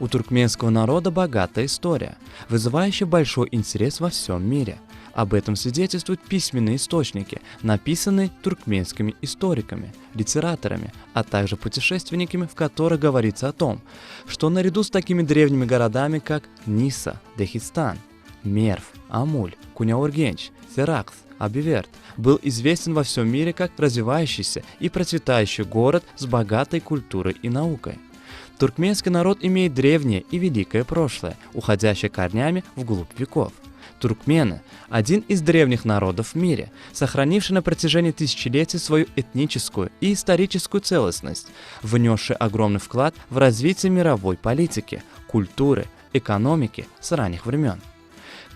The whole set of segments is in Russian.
У туркменского народа богатая история, вызывающая большой интерес во всем мире. Об этом свидетельствуют письменные источники, написанные туркменскими историками, литераторами, а также путешественниками, в которых говорится о том, что наряду с такими древними городами, как Ниса, Дехистан, Мерв, Амуль, Куняургенч, Серакс, Абиверт, был известен во всем мире как развивающийся и процветающий город с богатой культурой и наукой. Туркменский народ имеет древнее и великое прошлое, уходящее корнями вглубь веков. Туркмены – один из древних народов в мире, сохранивший на протяжении тысячелетий свою этническую и историческую целостность, внесший огромный вклад в развитие мировой политики, культуры, экономики с ранних времен.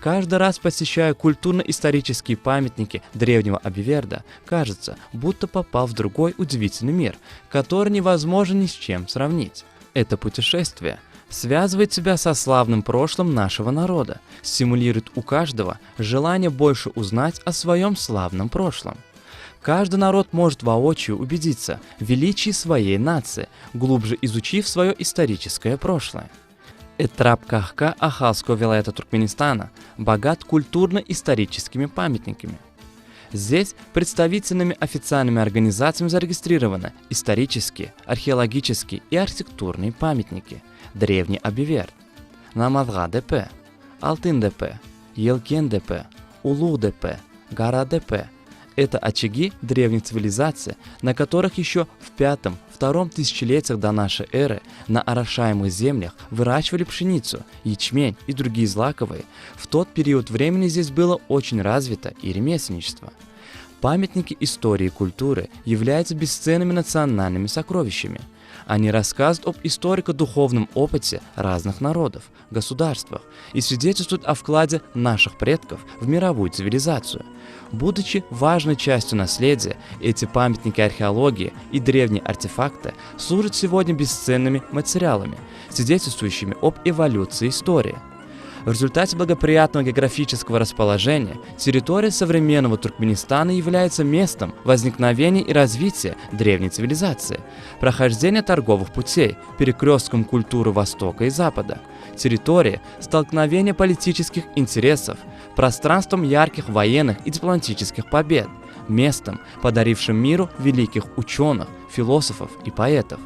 Каждый раз, посещая культурно-исторические памятники древнего Абиверда, кажется, будто попал в другой удивительный мир, который невозможно ни с чем сравнить. Это путешествие связывает тебя со славным прошлым нашего народа, стимулирует у каждого желание больше узнать о своем славном прошлом. Каждый народ может воочию убедиться в величии своей нации, глубже изучив свое историческое прошлое. Этрап Кахка Ахалского вилайата Туркменистана богат культурно-историческими памятниками. Здесь представительными официальными организациями зарегистрированы исторические, археологические и архитектурные памятники. Древний Абиверд, Намазга-ДП, Алтын-ДП, Елкен-ДП, Улу-ДП, Гора-ДП. Это очаги древних цивилизаций, на которых еще в V-II тысячелетиях до нашей эры на орошаемых землях выращивали пшеницу, ячмень и другие злаковые. В тот период времени здесь было очень развито и ремесленничество. Памятники истории и культуры являются бесценными национальными сокровищами. Они рассказывают об историко-духовном опыте разных народов, государствах и свидетельствуют о вкладе наших предков в мировую цивилизацию. Будучи важной частью наследия, эти памятники археологии и древние артефакты служат сегодня бесценными материалами, свидетельствующими об эволюции истории. В результате благоприятного географического расположения территория современного Туркменистана является местом возникновения и развития древней цивилизации, прохождения торговых путей, перекрестком культуры Востока и Запада, территория столкновения политических интересов, пространством ярких военных и дипломатических побед, местом, подарившим миру великих ученых, философов и поэтов.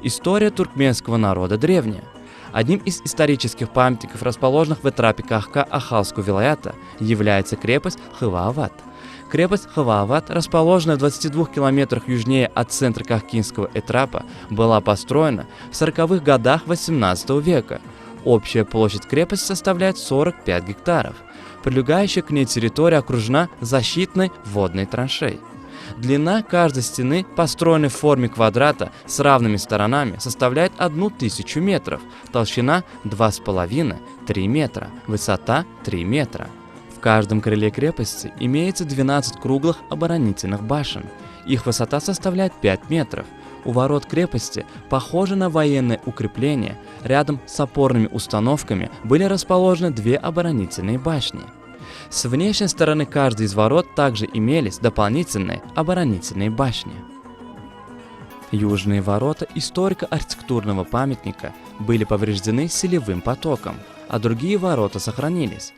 История туркменского народа древняя. Одним из исторических памятников, расположенных в Этрапе Кахка Ахалского вилаята, является крепость Хываават. Крепость Хываават, расположенная в 22 километрах южнее от центра Кахкинского Этрапа, была построена в 40-х годах 18 века. Общая площадь крепости составляет 45 гектаров. Прилегающая к ней территория окружена защитной водной траншеей. Длина каждой стены, построенной в форме квадрата с равными сторонами, составляет 1000 метров, толщина 2,5–3 метра, высота 3 метра. В каждом крыле крепости имеется 12 круглых оборонительных башен. Их высота составляет 5 метров. У ворот крепости, похожие на военное укрепление, рядом с опорными установками были расположены 2 оборонительные башни. С внешней стороны каждой из ворот также имелись дополнительные оборонительные башни. Южные ворота историко-архитектурного памятника были повреждены селевым потоком, а другие ворота сохранились.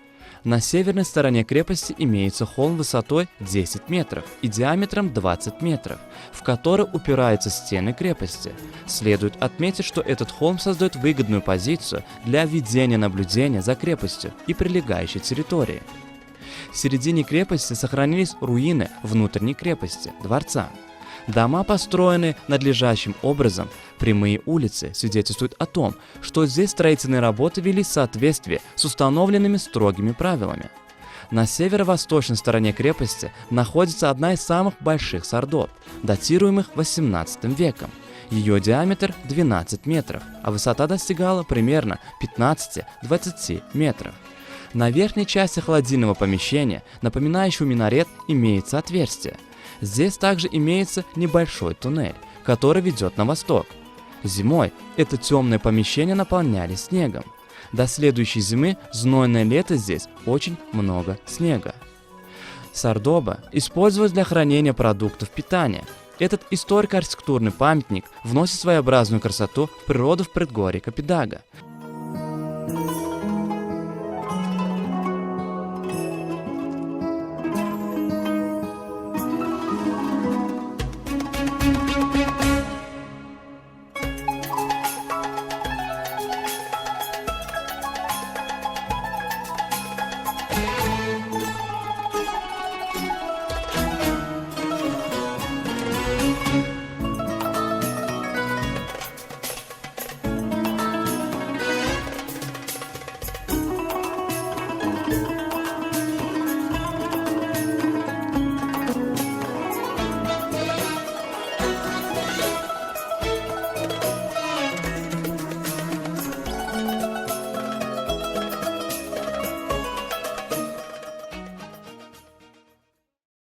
На северной стороне крепости имеется холм высотой 10 метров и диаметром 20 метров, в который упираются стены крепости. Следует отметить, что этот холм создает выгодную позицию для ведения наблюдения за крепостью и прилегающей территорией. В середине крепости сохранились руины внутренней крепости, дворца. Дома, построенные надлежащим образом, прямые улицы свидетельствуют о том, что здесь строительные работы велись в соответствии с установленными строгими правилами. На северо-восточной стороне крепости находится одна из самых больших сардоб, датируемых 18 веком. Ее диаметр 12 метров, а высота достигала примерно 15–20 метров. На верхней части холодильного помещения, напоминающего минарет, имеется отверстие. Здесь также имеется небольшой туннель, который ведет на восток. Зимой это темное помещение наполнялись снегом. До следующей зимы, знойное лето, здесь очень много снега. Сардоба использовалась для хранения продуктов питания. Этот историко-архитектурный памятник вносит своеобразную красоту в природу в предгорье Капидага.